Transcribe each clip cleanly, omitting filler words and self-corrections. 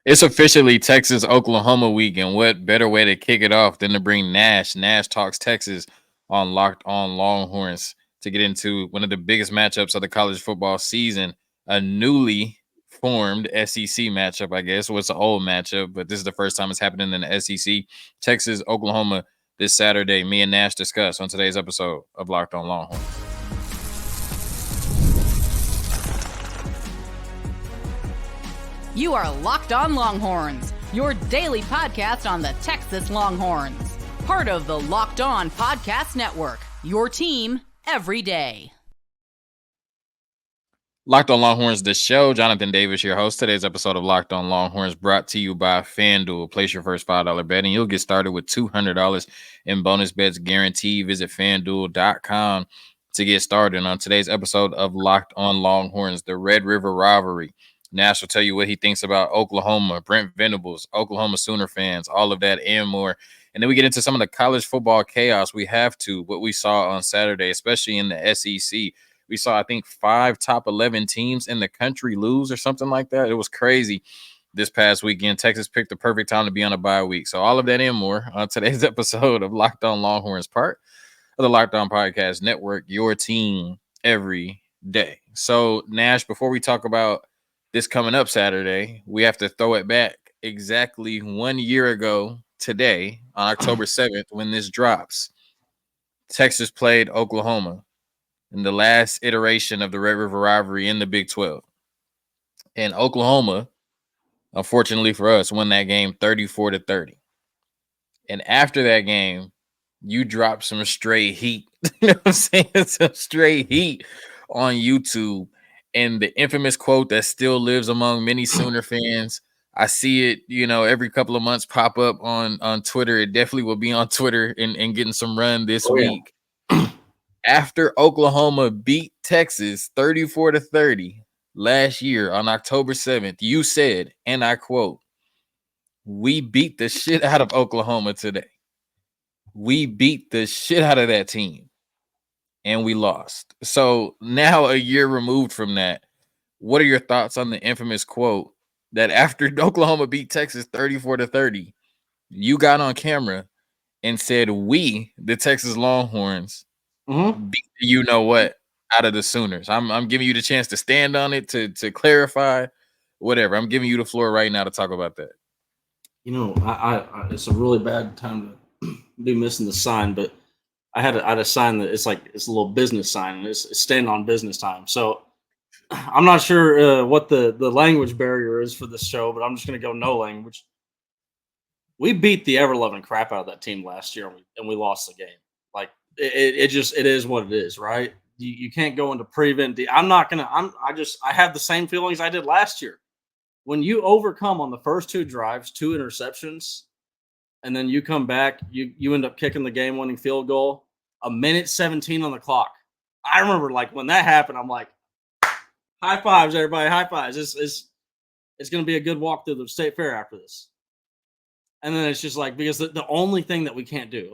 It's officially Texas Oklahoma week, and what better way to kick it off than to bring Nash? Nash Talks Texas on Locked On Longhorns to get into one of the biggest matchups of the college football season, a newly formed SEC matchup, I guess. Well, it's an old matchup, but this is the first time it's happening in the SEC. Texas, Oklahoma this Saturday. Me and Nash discuss on today's episode of Locked On Longhorns. You are Locked On Longhorns, your daily podcast on the Texas Longhorns. Part of the Locked On Podcast Network, your team every day. Locked On Longhorns, the show. Jonathan Davis, your host. Today's episode of Locked On Longhorns brought to you by FanDuel. Place your first $5 bet and you'll get started with $200 in bonus bets guaranteed. Visit FanDuel.com to get started. On today's episode of Locked On Longhorns, the Red River Rivalry. Nash will tell you what he thinks about Oklahoma, Brent Venables, Oklahoma Sooner fans, all of that and more. And then we get into some of the college football chaos. We have to, what we saw on Saturday, especially in the SEC. We saw, I think, 5 top 11 teams in the country lose or something like that. It was crazy this past weekend. Texas picked the perfect time to be on a bye week. So all of that and more on today's episode of Locked On Longhorns, part of the Locked On Podcast Network, your team every day. So, Nash, before we talk about this coming up Saturday, we have to throw it back exactly 1 year ago today on October 7th when this drops. Texas played Oklahoma in the last iteration of the Red River Rivalry in the Big 12. And Oklahoma, unfortunately for us, won that game 34-30. And after that game, you dropped some straight heat. You know what I'm saying? Some straight heat on YouTube. And the infamous quote that still lives among many Sooner fans, I see it, every couple of months pop up on Twitter. It definitely will be on Twitter and getting some run this week. After Oklahoma beat Texas 34-30 last year on October 7th, you said, and I quote, "We beat the shit out of Oklahoma today. We beat the shit out of that team. And we lost." So now, a year removed from that, what are your thoughts on the infamous quote that after Oklahoma beat Texas 34-30, you got on camera and said, "We, the Texas Longhorns, beat the you-know-what out of the Sooners"? I'm giving you the chance to stand on it, to clarify, whatever. I'm giving you the floor right now to talk about that. I it's a really bad time to be missing the sign, but I had a sign that it's a little business sign, and it's stand on business time. So I'm not sure what the language barrier is for this show, but I'm just going to go no language. We beat the ever-loving crap out of that team last year, and we lost the game. Like it is what it is, right? You can't go into prevent. I have the same feelings I did last year. When you overcome on the first 2 drives, 2 interceptions, and then you come back, you end up kicking the game-winning field goal, 1:17 on the clock. I remember when that happened, I'm like, high fives, everybody, high fives. It's going to be a good walk through the state fair after this. And then it's just because the only thing that we can't do,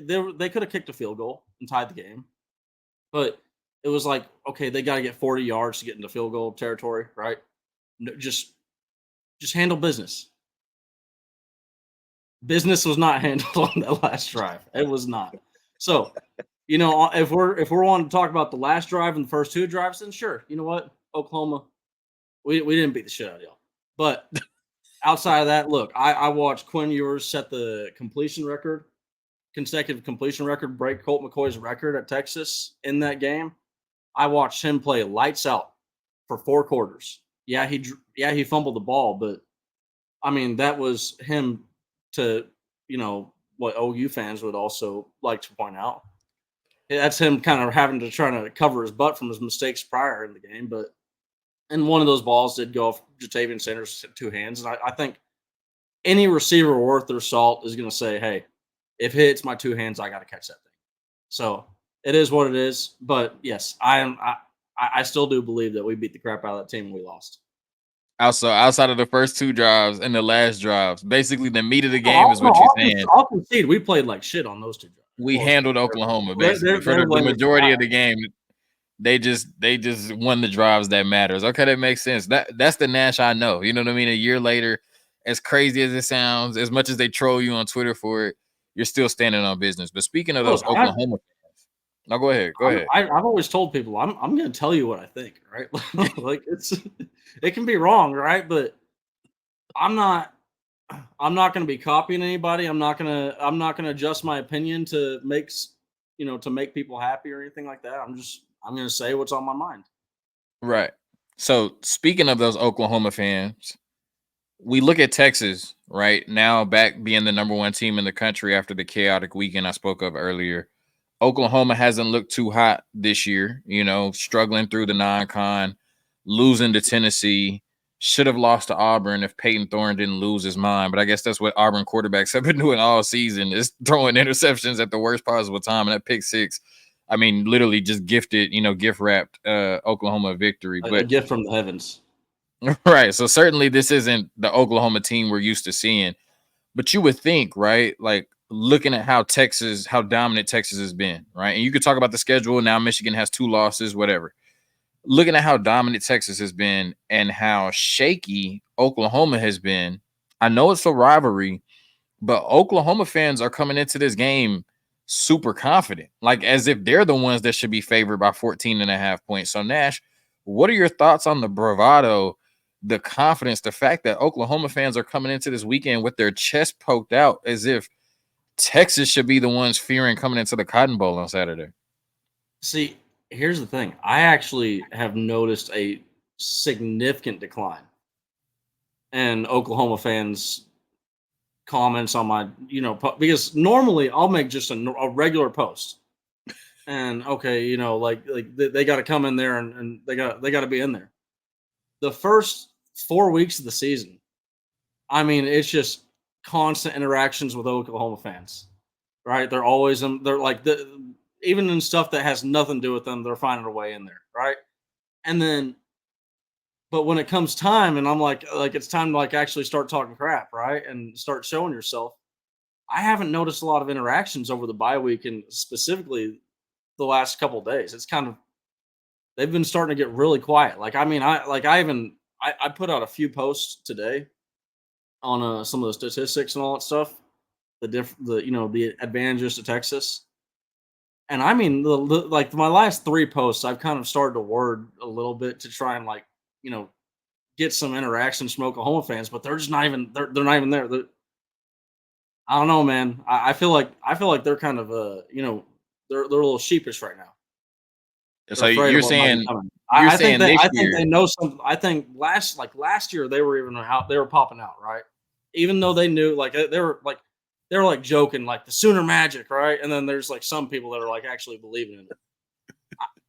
they could have kicked a field goal and tied the game, but it was okay, they got to get 40 yards to get into field goal territory, right? No, just handle business. Business was not handled on that last drive. It was not. So, if we're wanting to talk about the last drive and the first 2 drives, then sure. You know what? Oklahoma, we didn't beat the shit out of y'all. But outside of that, look, I watched Quinn Ewers set the consecutive completion record, break Colt McCoy's record at Texas in that game. I watched him play lights out for 4 quarters. Yeah, he fumbled the ball, but I mean, that was him to, what OU fans would also like to point out. That's him kind of having to try to cover his butt from his mistakes prior in the game. And one of those balls did go off Jatavian Sanders' 2 hands. And I think any receiver worth their salt is going to say, hey, if it hits my 2 hands, I got to catch that thing. So it is what it is. But yes, I still do believe that we beat the crap out of that team and we lost. Also, outside of the first 2 drives and the last drives, basically the meat of the game is what you're saying. I'll concede we played like shit on those 2 drives. We handled Oklahoma, basically, for the majority of the game. They just won the drives that matters. Okay, that makes sense. That's the Nash I know. You know what I mean? A year later, as crazy as it sounds, as much as they troll you on Twitter for it, you're still standing on business. But speaking of those Look, Oklahoma fans, no, go ahead. Go ahead. I've always told people I'm going to tell you what I think, right? Like it can be wrong, right? But I'm not going to be copying anybody. I'm not going to adjust my opinion to to make people happy or anything like that. I'm going to say what's on my mind. Right. So speaking of those Oklahoma fans, we look at Texas right now back being the number one team in the country after the chaotic weekend I spoke of earlier. Oklahoma hasn't looked too hot this year, struggling through the non-con, losing to Tennessee. Should have lost to Auburn if Peyton Thorne didn't lose his mind. But I guess that's what Auburn quarterbacks have been doing all season, is throwing interceptions at the worst possible time. And that pick six, I mean, literally just gift wrapped Oklahoma victory. A But gift from the heavens. right. So certainly this isn't the Oklahoma team we're used to seeing. But you would think, right? Like looking at how dominant Texas has been, right? And you could talk about the schedule. Now Michigan has 2 losses, whatever. Looking at how dominant Texas has been and how shaky Oklahoma has been, I know it's a rivalry, but Oklahoma fans are coming into this game super confident, like as if they're the ones that should be favored by 14.5 points. So Nash, what are your thoughts on the bravado, the confidence, the fact that Oklahoma fans are coming into this weekend with their chest poked out as if Texas should be the ones fearing coming into the Cotton Bowl on Saturday? See, here's the thing. I actually have noticed a significant decline in Oklahoma fans' comments on my, because normally I'll make just a regular post, and okay, like they got to come in there and they got to be in there. The first 4 weeks of the season, I mean, it's just constant interactions with Oklahoma fans, right? They're always they're like even in stuff that has nothing to do with them, they're finding a way in there, right? And then, but when it comes time, and I'm like it's time to like actually start talking crap, right, and start showing yourself. I haven't noticed a lot of interactions over the bye week, and specifically the last couple of days. It's kind of they've been starting to get really quiet. Like I mean, I put out a few posts today on some of the statistics and all that stuff, the advantages to Texas. And I mean, like my last 3 posts, I've kind of started to word a little bit to try and get some interaction from Oklahoma fans, but they're just not even they're not even there. I don't know, man. I feel like they're kind of they're a little sheepish right now. So you're saying I think year, they know some. I think last year they were even out. They were popping out, right? Even though they knew, like they were like joking, like the Sooner Magic, right? And then there's like some people that are like actually believing in it.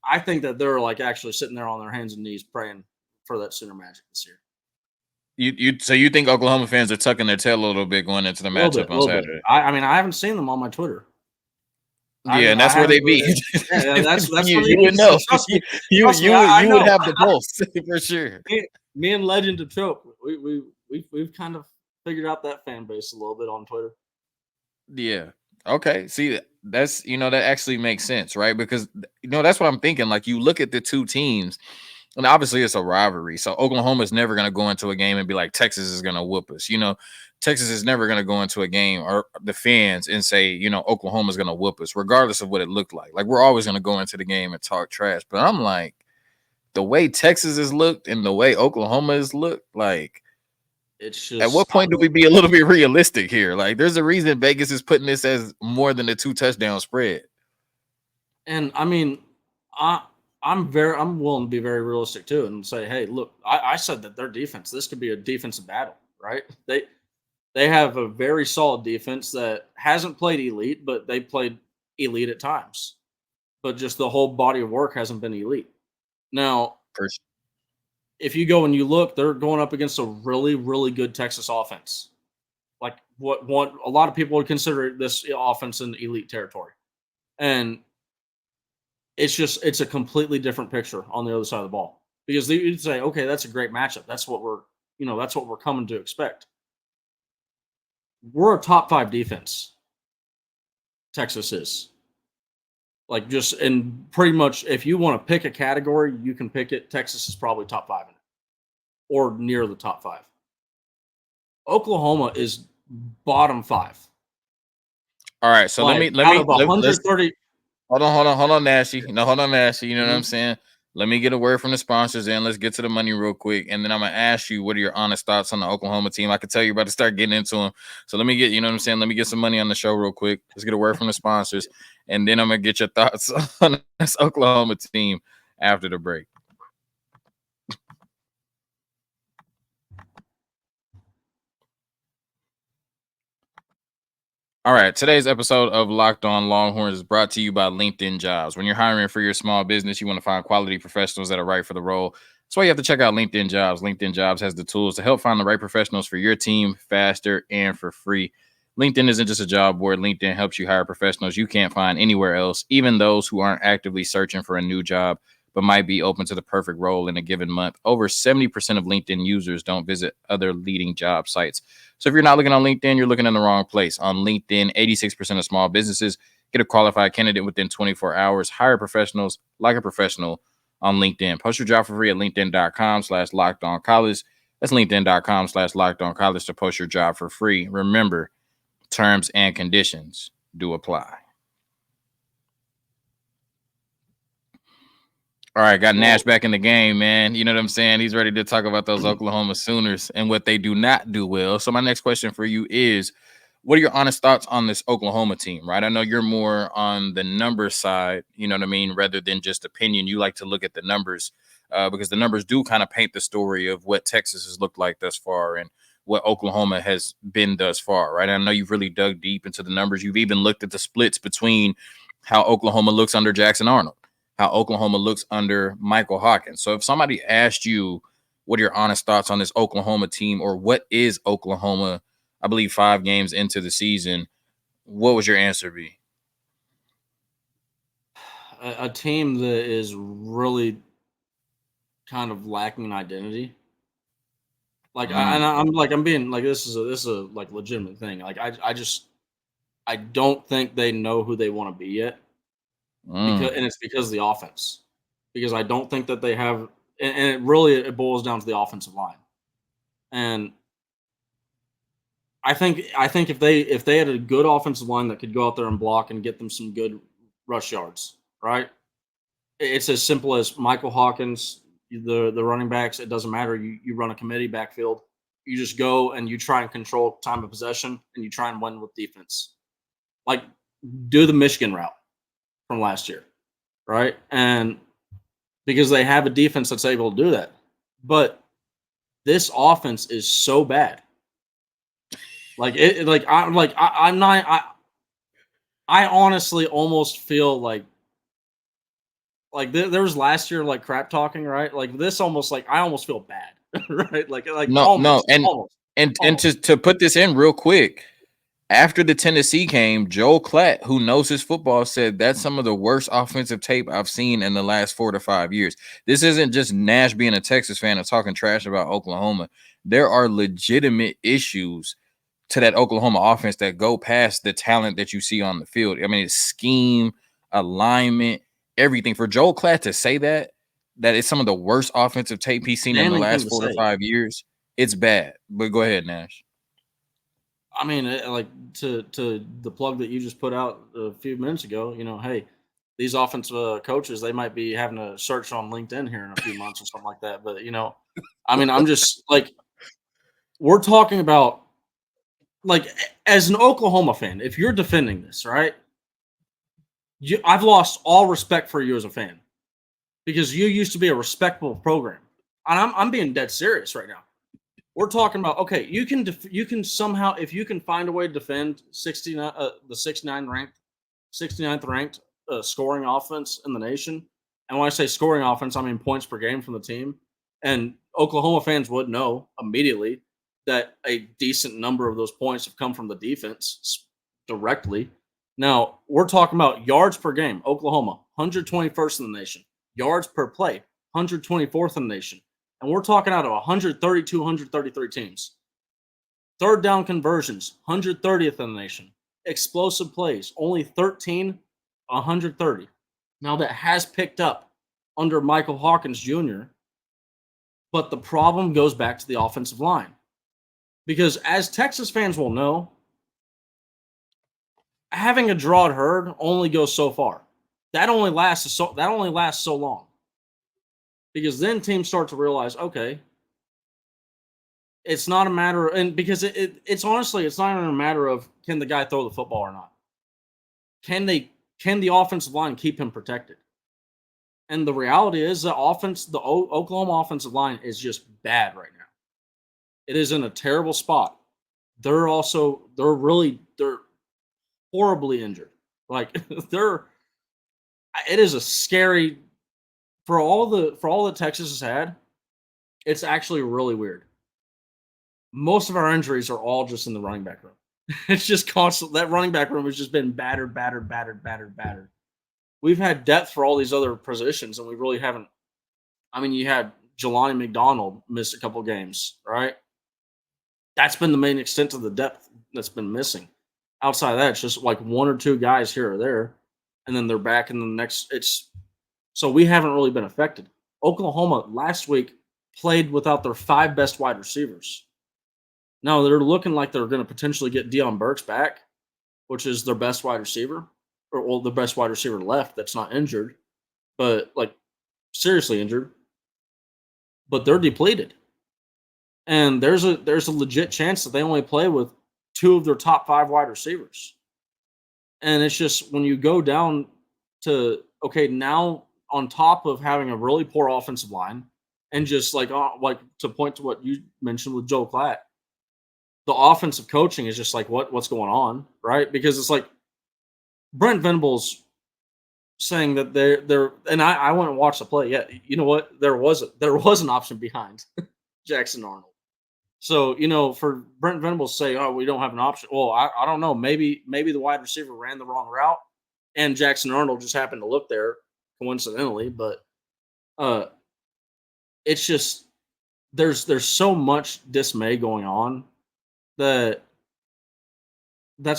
I think that they're like actually sitting there on their hands and knees praying for that Sooner Magic this year. So you think Oklahoma fans are tucking their tail a little bit going into the matchup on Saturday? I mean, I haven't seen them on my Twitter. Yeah, and that's where they be. Yeah, that's you where would know. You would know. have the pulse for sure. Me and Legend of Choke, we've kind of figured out that fan base a little bit on Twitter. Yeah. Okay. See, that's that actually makes sense, right? Because that's what I'm thinking. Like you look at the two teams, and obviously it's a rivalry. So Oklahoma is never going to go into a game and be like, Texas is going to whoop us. Texas is never going to go into a game or the fans and say, Oklahoma is going to whoop us, regardless of what it looked like. Like we're always going to go into the game and talk trash. But I'm like, the way Texas has looked and the way Oklahoma has looked, like, it's just, at what point do we be a little bit realistic here? Like, there's a reason Vegas is putting this as more than a 2 touchdown spread. And I mean, I'm willing to be very realistic too and say, hey, look, I said that their defense, this could be a defensive battle, right? They have a very solid defense that hasn't played elite, but they played elite at times. But just the whole body of work hasn't been elite. Now, if you go and you look, they're going up against a really, really good Texas offense. Like what a lot of people would consider this offense in elite territory. And it's a completely different picture on the other side of the ball. Because you'd say, okay, that's a great matchup. That's what we're coming to expect. We're a top 5 defense. Texas is. Like just and pretty much, if you want to pick a category, you can pick it. Texas is probably top 5 in it, or near the top 5. Oklahoma is bottom 5. All right, so Like out of let's 130. hold on, Nasty. No, hold on, Nasty. You know what I'm Mhm. saying? Let me get a word from the sponsors in. Let's get to the money real quick, and then I'm gonna ask you what are your honest thoughts on the Oklahoma team. I can tell you're about to start getting into them, so let me get, you know what I'm saying. Let me get some money on the show real quick. Let's get a word from the sponsors, and then I'm gonna get your thoughts on this Oklahoma team after the break. All right, today's episode of Locked On Longhorns is brought to you by LinkedIn Jobs. When you're hiring for your small business, you want to find quality professionals that are right for the role. That's why you have to check out LinkedIn Jobs. LinkedIn Jobs has the tools to help find the right professionals for your team faster and for free. LinkedIn isn't just a job board. LinkedIn helps you hire professionals you can't find anywhere else, even those who aren't actively searching for a new job but might be open to the perfect role in a given month. Over 70% of LinkedIn users don't visit other leading job sites. So if you're not looking on LinkedIn, you're looking in the wrong place. On LinkedIn, 86% of small businesses get a qualified candidate within 24 hours. Hire professionals like a professional on LinkedIn. Post your job for free at linkedin.com/lockedoncollege. That's linkedin.com/lockedoncollege to post your job for free. Remember, terms and conditions do apply. All right, got Nash back in the game, man. You know what I'm saying? He's ready to talk about those Oklahoma Sooners and what they do not do well. So my next question for you is, what are your honest thoughts on this Oklahoma team, right? I know you're more on the number side, you know what I mean, rather than just opinion. You like to look at the numbers because the numbers do kind of paint the story of what Texas has looked like thus far and what Oklahoma has been thus far, right? I know you've really dug deep into the numbers. You've even looked at the splits between how Oklahoma looks under Jackson Arnold, how Oklahoma looks under Michael Hawkins. So if somebody asked you what are your honest thoughts on this Oklahoma team, or what is Oklahoma, I believe 5 games into the season, what would your answer be? A team that is really kind of lacking identity. Like Mm, I'm being like, this is a like legitimate thing. Like I don't think they know who they want to be yet, because mm. and it's because of the offense. Because I don't think that they have, and it really it boils down to the offensive line. And I think if they had a good offensive line that could go out there and block and get them some good rush yards, right? It's as simple as Michael Hawkins, the running backs. It doesn't matter. You run a committee backfield. You just go and you try and control time of possession and you try and win with defense. Like do the Michigan route from last year, right? And because they have a defense that's able to do that. But this offense is so bad. I honestly almost feel like there was last year like crap talking, right? Like this almost like I almost feel bad, right? Like No, no, and almost. to put this in real quick, after the Tennessee game, Joel Klatt, who knows his football, said that's some of the worst offensive tape I've seen in the last 4 to 5 years. This isn't just Nash being a Texas fan and talking trash about Oklahoma. There are legitimate issues to that Oklahoma offense that go past the talent that you see on the field. I mean, it's scheme, alignment, everything. For Joel Klatt to say that it's some of the worst offensive tape he's seen in the Damning thing last to 4 to say. 5 years, it's bad. But go ahead, Nash. I mean, like to the plug that you just put out a few minutes ago. Hey, these offensive coaches, they might be having a search on LinkedIn here in a few months or something like that. But I mean, I'm just like we're talking about like as an Oklahoma fan, if you're defending this, right? I've lost all respect for you as a fan because you used to be a respectable program, and I'm being dead serious right now. We're talking about okay, you can somehow if you can find a way to defend 69 the 69th ranked scoring offense in the nation, and when I say scoring offense, I mean points per game from the team, and Oklahoma fans would know immediately that a decent number of those points have come from the defense directly. Now we're talking about yards per game. Oklahoma 121st in the nation, yards per play 124th in the nation. And we're talking out of 132, 133 teams. Third down conversions, 130th in the nation. Explosive plays, only 13, 130. Now, that has picked up under Michael Hawkins Jr., but the problem goes back to the offensive line. Because as Texas fans will know, having a drawed herd only goes so far. That only lasts so long. Because then teams start to realize, okay, it's not a matter, and because it's honestly, it's not even a matter of can the guy throw the football or not. Can the offensive line keep him protected? And the reality is the Oklahoma offensive line is just bad right now. It is in a terrible spot. They're horribly injured. Like it is a scary for all that Texas has had. It's actually really weird. Most of our injuries are all just in the running back room. It's just constant. That running back room has just been battered. We've had depth for all these other positions, and we really haven't. I mean, you had Jelani McDonald miss a couple games, right? That's been the main extent of the depth that's been missing. Outside of that, it's just like one or two guys here or there, and then they're back in the next. So we haven't really been affected. Oklahoma last week played without their 5 best wide receivers. Now they're looking like they're going to potentially get Deion Burks back, which is their best wide receiver, or the best wide receiver left that's not injured, but like seriously injured. But they're depleted, and there's a legit chance that they only play with 2 of their top 5 wide receivers. And it's just when you go down to now on top of having a really poor offensive line, and just like to point to what you mentioned with Joe Klatt, the offensive coaching is just like what's going on, right? Because it's like Brent Venables saying that they're and I went and watched the play. Yeah, you know what? There was an option behind Jackson Arnold. So, for Brent Venables to say, "Oh, we don't have an option." Well, I don't know. Maybe the wide receiver ran the wrong route, and Jackson Arnold just happened to look there coincidentally. But it's just there's so much dismay going on that's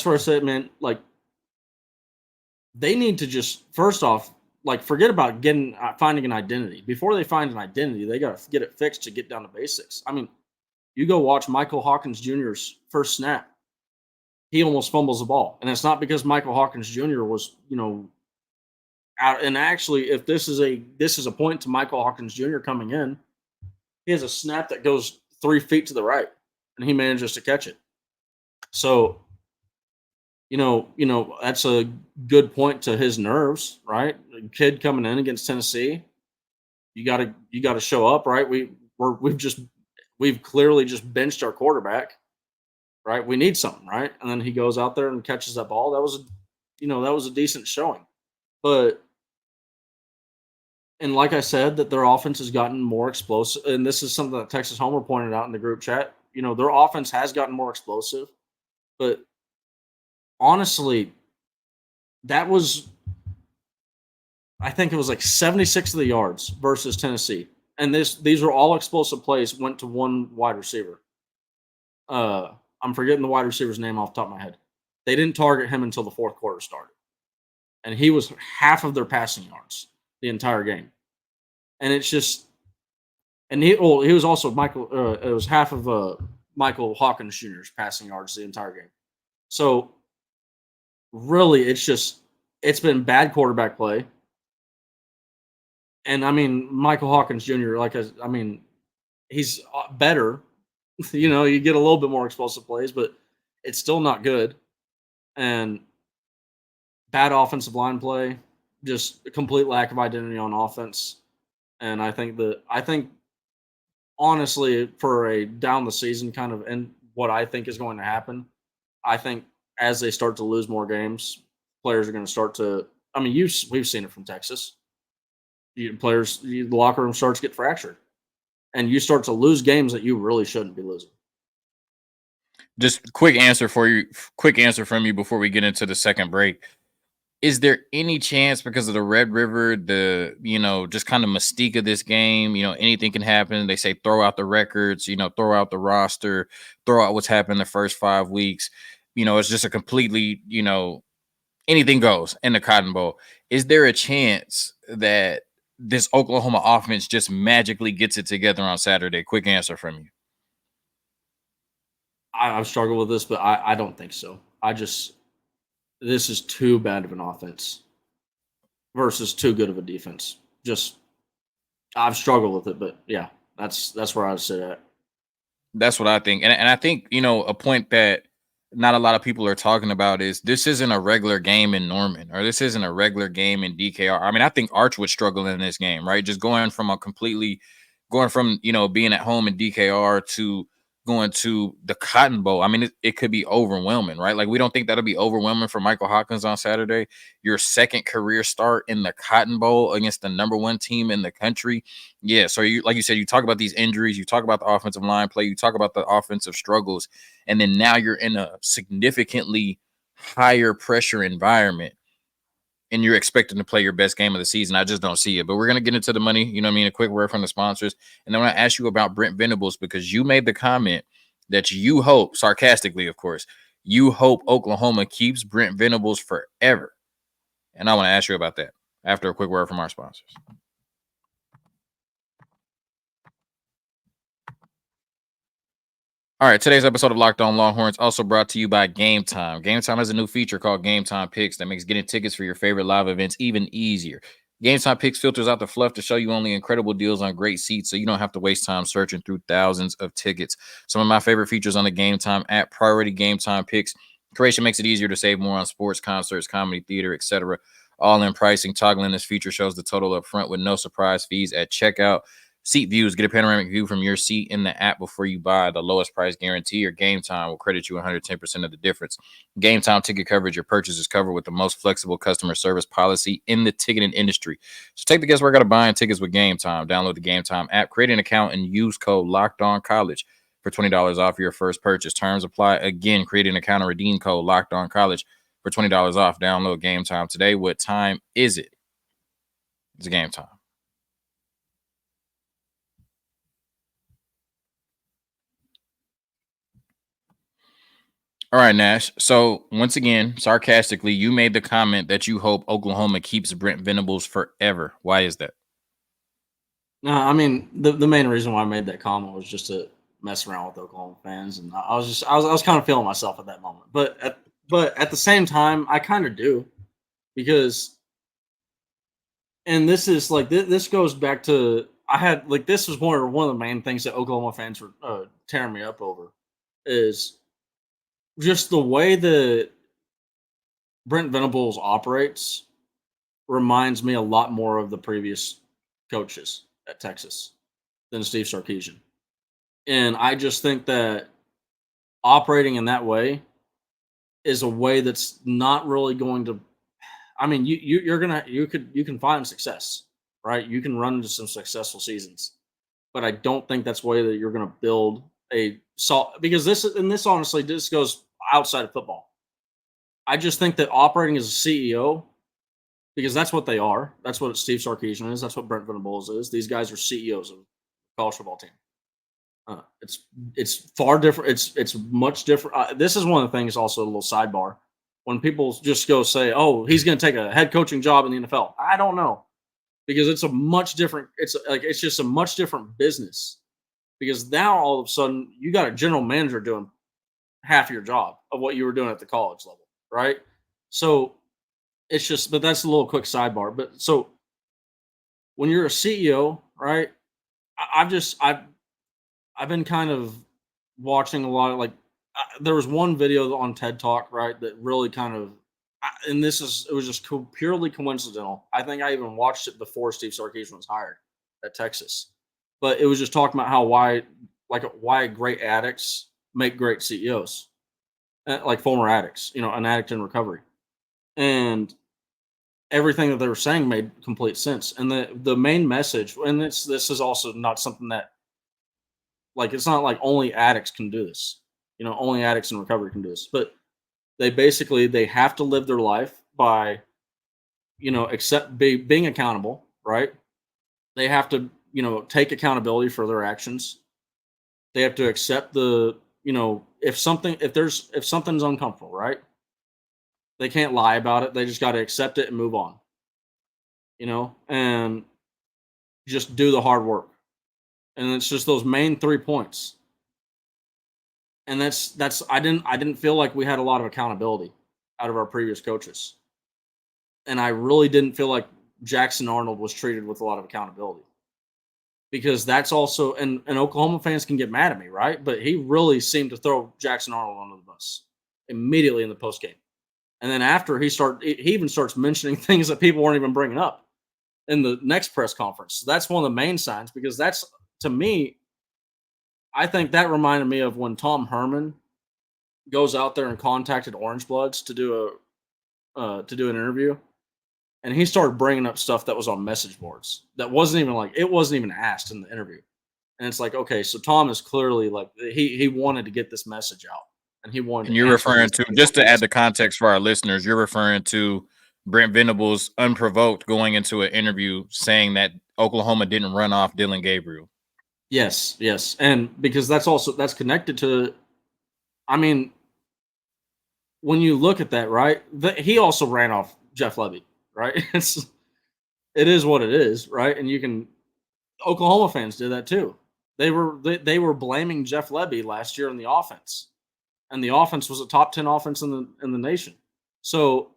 where I said, man, like they need to just first off, like forget about finding an identity. Before they find an identity, they got to get it fixed to get down to basics. I mean, you go watch Michael Hawkins Jr.'s first snap. He almost fumbles the ball. And it's not because Michael Hawkins Jr. was, out. And actually, if this is a point to Michael Hawkins Jr. coming in, he has a snap that goes 3 feet to the right, and he manages to catch it. So, that's a good point to his nerves, right? A kid coming in against Tennessee, you gotta show up, right? We've clearly just benched our quarterback, right? We need something, right? And then he goes out there and catches that ball. That was a decent showing. But and like I said, that their offense has gotten more explosive, and this is something that Texas Homer pointed out in the group chat. Their offense has gotten more explosive, but honestly, that was, I think it was like 76 of the yards versus Tennessee. And these are all explosive plays, went to one wide receiver. I'm forgetting the wide receiver's name off the top of my head. They didn't target him until the 4th quarter started. And he was half of their passing yards the entire game. And it's just, and he was also it was half of Michael Hawkins Jr.'s passing yards the entire game. So really, it's been bad quarterback play. And I mean, Michael Hawkins Jr., he's better. You get a little bit more explosive plays, but it's still not good. And bad offensive line play, just a complete lack of identity on offense. And I think honestly, for a down the season kind of, and what I think is going to happen, I think as they start to lose more games, players are going to start to. I mean, we've seen it from Texas. The locker room starts to get fractured, and you start to lose games that you really shouldn't be losing. Just quick answer from you before we get into the second break. Is there any chance, because of the Red River, just kind of mystique of this game, anything can happen. They say throw out the records, throw out the roster, throw out what's happened the first 5 weeks. It's just a completely, anything goes in the Cotton Bowl. Is there a chance that this Oklahoma offense just magically gets it together on Saturday? Quick answer from you. I've struggled with this, but I don't think so. This is too bad of an offense versus too good of a defense. Just I've struggled with it, but yeah, that's where I would sit at. That's what I think. And I think, a point that not a lot of people are talking about is this isn't a regular game in Norman, or this isn't a regular game in DKR. I mean, I think Arch would struggle in this game, right? Just going from, being at home in DKR to going to the Cotton Bowl. I mean, it could be overwhelming, right? Like, we don't think that'll be overwhelming for Michael Hawkins on Saturday. Your second career start in the Cotton Bowl against the number one team in the country. Yeah, so you, like you said, you talk about these injuries, you talk about the offensive line play, you talk about the offensive struggles, and then now you're in a significantly higher pressure environment, and you're expecting to play your best game of the season. I just don't see it. But we're gonna get into the money. You know what I mean? A quick word from the sponsors, and then I want to ask you about Brent Venables, because you made the comment that you hope, sarcastically, of course, you hope Oklahoma keeps Brent Venables forever. And I want to ask you about that after a quick word from our sponsors. All right, today's episode of Locked On Longhorns also brought to you by Gametime. Gametime has a new feature called Gametime Picks that makes getting tickets for your favorite live events even easier. Gametime Picks filters out the fluff to show you only incredible deals on great seats, so you don't have to waste time searching through thousands of tickets. Some of my favorite features on the Gametime app: Priority Gametime Picks. Creation makes it easier to save more on sports, concerts, comedy, theater, etc. All in pricing. Toggling this feature shows the total up front with no surprise fees at checkout. Seat views. Get a panoramic view from your seat in the app before you buy. The lowest price guarantee or Gametime will credit you 110% of the difference. Gametime ticket coverage. Your purchase is covered with the most flexible customer service policy in the ticketing industry. So take the guesswork out of buying tickets with Gametime. Download the Gametime app, create an account, and use code LOCKEDONCollege for $20 off your first purchase. Terms apply. Again, create an account and redeem code LOCKEDONCollege for $20 off. Download Gametime today. What time is it? It's Gametime. All right, Nash. So once again, sarcastically, you made the comment that you hope Oklahoma keeps Brent Venables forever. Why is that? No, I mean the main reason why I made that comment was just to mess around with Oklahoma fans, and I was kind of feeling myself at that moment. But at the same time, I kind of do, because, and this is like this goes back to, I had, like, this was one of the main things that Oklahoma fans were tearing me up over, is just the way that Brent Venables operates reminds me a lot more of the previous coaches at Texas than Steve Sarkisian. And I just think that operating in that way is a way that's not really going to, I mean, you can find success, right? You can run into some successful seasons, but I don't think that's the way that you're going to build a salt, because this honestly, this goes outside of football. I just think that operating as a CEO, because that's what they are. That's what Steve Sarkisian is. That's what Brent Venables is. These guys are CEOs of a college football team. It's far different. It's much different. This is one of the things. Also, a little sidebar. When people just go say, "Oh, he's going to take a head coaching job in the NFL," I don't know, because it's a much different. It's just a much different business. Because now all of a sudden you got a general manager doing half your job of what you were doing at the college level, right? So it's just, but that's a little quick sidebar. But so when you're a CEO, right? I've been kind of watching a lot of, like, there was one video on TED Talk, right, that really kind of, and it was just purely coincidental. I think I even watched it before Steve Sarkisian was hired at Texas, but it was just talking about why great addicts make great CEOs, like former addicts, an addict in recovery, and everything that they were saying made complete sense. And the main message, and this is also not something that, like, it's not like only addicts can do this, only addicts in recovery can do this, but they have to live their life by, being accountable, right? They have to, take accountability for their actions. They have to accept if something's uncomfortable, right? They can't lie about it. They just got to accept it and move on. and just do the hard work. And it's just those main 3 points. And that's I didn't feel like we had a lot of accountability out of our previous coaches. And I really didn't feel like Jackson Arnold was treated with a lot of accountability. Because that's also and Oklahoma fans can get mad at me, right? But he really seemed to throw Jackson Arnold under the bus immediately in the postgame. And then after he even starts mentioning things that people weren't even bringing up in the next press conference. So that's one of the main signs, because that's, to me, I think that reminded me of when Tom Herman goes out there and contacted Orange Bloods to do an interview, and he started bringing up stuff that was on message boards that wasn't even asked in the interview. And it's like, okay, so Tom is clearly like he wanted to get this message out, and he wanted. And you're referring to, just to add the context for our listeners, you're referring to Brent Venables unprovoked going into an interview saying that Oklahoma didn't run off Dylan Gabriel. Yes, and because that's connected to, I mean, when you look at that, right? He also ran off Jeff Levy, right? It is what it is, right? And Oklahoma fans did that too. They were blaming Jeff Levy last year in the offense, and the offense was a top 10 offense in the nation. So,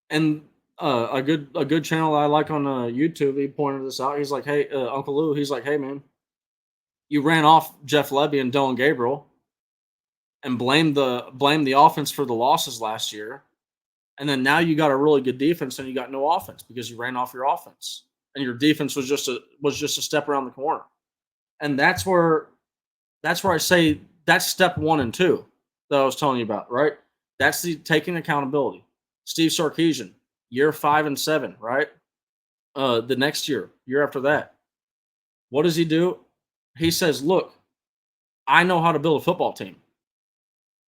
and a good channel I like on YouTube, he pointed this out. He's like, "Hey, Uncle Lou," he's like, "Hey, man, you ran off Jeff Levy and Dylan Gabriel, and blamed the offense for the losses last year, and then now you got a really good defense and you got no offense because you ran off your offense, and your defense was just a step around the corner." And that's where I say that's step 1 and 2 that I was telling you about, right? That's the taking accountability. Steve Sarkisian, year 5 and 7, right? The next year after that, what does he do? He says, "Look, I know how to build a football team,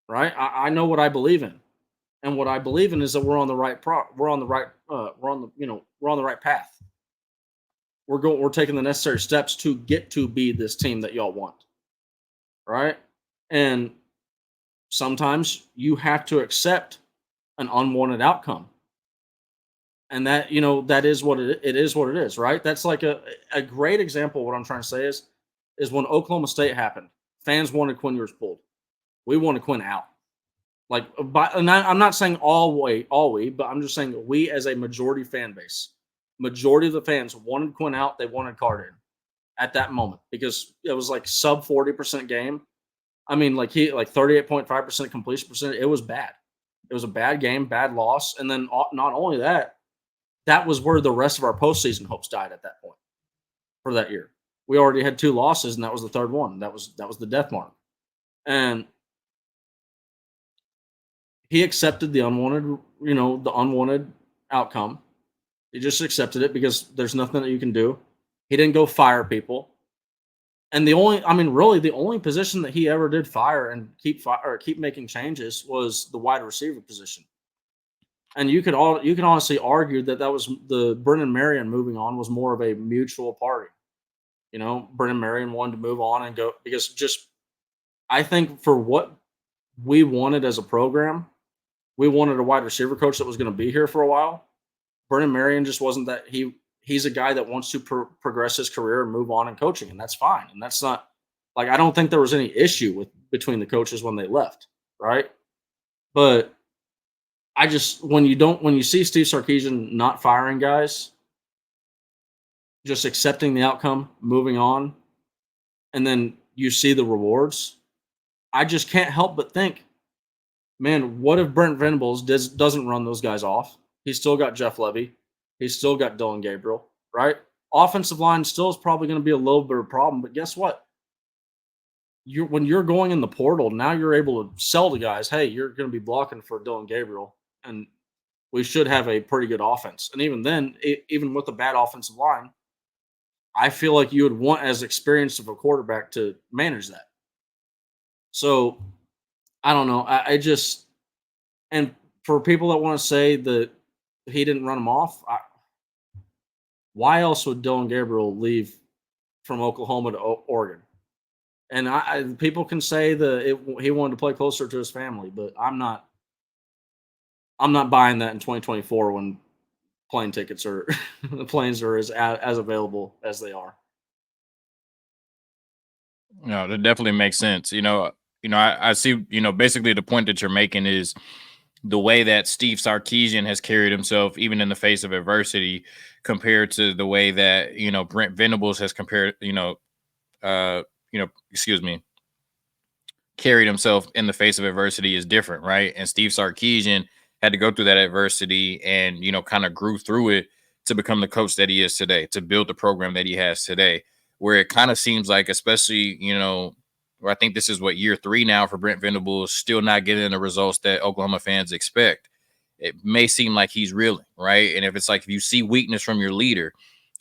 right? I know what I believe in, and what I believe in is that we're on the right path. We're taking the necessary steps to get to be this team that y'all want, right? And sometimes you have to accept an unwanted outcome, and that that is what it is. What it is, right? That's like a great example. What I'm trying to say is when Oklahoma State happened, fans wanted Quinn Ewers pulled. We wanted Quinn out. Like, and I'm not saying all we, but I'm just saying we as a majority fan base, majority of the fans wanted Quinn out. They wanted Carter in at that moment because it was like sub 40% game. I mean, like 38.5% completion percent. It was bad. It was a bad game, bad loss. And then not only that, that was where the rest of our postseason hopes died at that point for that year. We already had 2 losses, and that was the third one. That was the death mark. And he accepted the unwanted outcome. He just accepted it because there's nothing that you can do. He didn't go fire people. And the only position that he ever did fire and keep making changes was the wide receiver position. And you can honestly argue that was the Brennan Marion moving on was more of a mutual party. Brennan Marion wanted to move on and go because I think for what we wanted as a program, we wanted a wide receiver coach that was going to be here for a while. Brennan Marion just wasn't that. He's a guy that wants to progress his career and move on in coaching, and that's fine. And that's not like I don't think there was any issue between the coaches when they left, right? But I just when you see Steve Sarkisian not firing guys, just accepting the outcome, moving on, and then you see the rewards, I just can't help but think, man, what if Brent Venables doesn't run those guys off? He's still got Jeff Levy. He's still got Dylan Gabriel, right? Offensive line still is probably going to be a little bit of a problem, but guess what? When you're going in the portal, now you're able to sell to guys, hey, you're going to be blocking for Dylan Gabriel, and we should have a pretty good offense. And even then, even with a bad offensive line, I feel like you would want as experienced of a quarterback to manage that. So, I don't know. I just – and for people that want to say that he didn't run him off, why else would Dylan Gabriel leave from Oklahoma to Oregon? And people can say that he wanted to play closer to his family, but I'm not buying that in 2024 when plane tickets are the planes are as available as they are. No, that definitely makes sense. I see. Basically the point that you're making is the way that Steve Sarkisian has carried himself, even in the face of adversity, compared to the way that Brent Venables has compared. Excuse me, carried himself in the face of adversity is different, right? And Steve Sarkisian had to go through that adversity and, kind of grew through it to become the coach that he is today, to build the program that he has today. Where it kind of seems like, especially, where I think this is what year 3 now for Brent Venables, still not getting the results that Oklahoma fans expect. It may seem like he's reeling, right? And if you see weakness from your leader,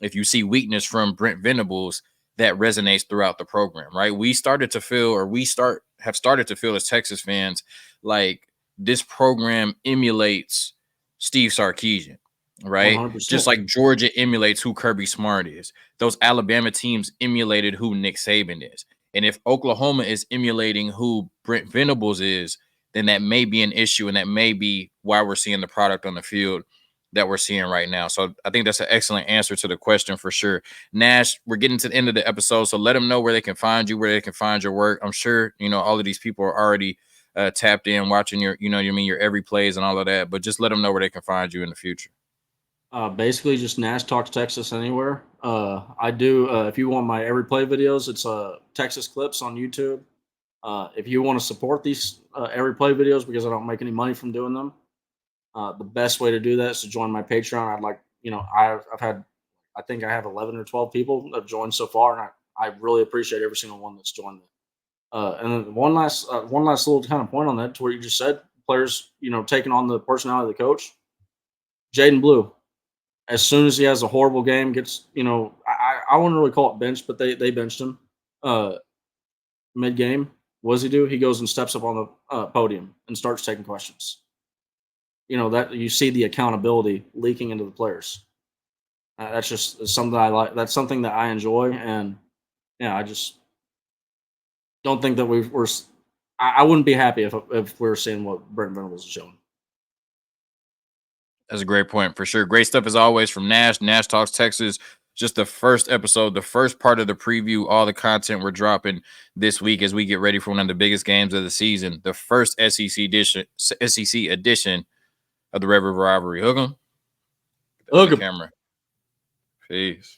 if you see weakness from Brent Venables, that resonates throughout the program, right? We have started to feel as Texas fans like this program emulates Steve Sarkisian, right? Just 100%. like Georgia emulates who Kirby Smart is. Those Alabama teams emulated who Nick Saban is. And if Oklahoma is emulating who Brent Venables is, then that may be an issue, and that may be why we're seeing the product on the field that we're seeing right now. So I think that's an excellent answer to the question for sure. Nash, we're getting to the end of the episode, so let them know where they can find you, where they can find your work. I'm sure all of these people are already tapped in, watching your every plays and all of that. But just let them know where they can find you in the future. Basically, just Nash Talks Texas anywhere. I do. If you want my every play videos, it's Texas clips on YouTube. If you want to support these every play videos because I don't make any money from doing them, the best way to do that is to join my Patreon. I think I have 11 or 12 people that have joined so far, and I really appreciate every single one that's joined. And then one last little kind of point on that to what you just said, players, taking on the personality of the coach. Jaden Blue, as soon as he has a horrible game, gets, I wouldn't really call it benched, but they benched him mid game. What does he do? He goes and steps up on the podium and starts taking questions. That you see the accountability leaking into the players. That's just something I like. That's something that I enjoy, and I just don't think that we're. I wouldn't be happy if we're seeing what Brent Venables is showing. That's a great point for sure. Great stuff as always from Nash. Nash Talks Texas. Just the first episode, the first part of the preview, all the content we're dropping this week as we get ready for one of the biggest games of the season, the first SEC edition of the Red River Rivalry. Hook 'em. Get that on the camera. Peace.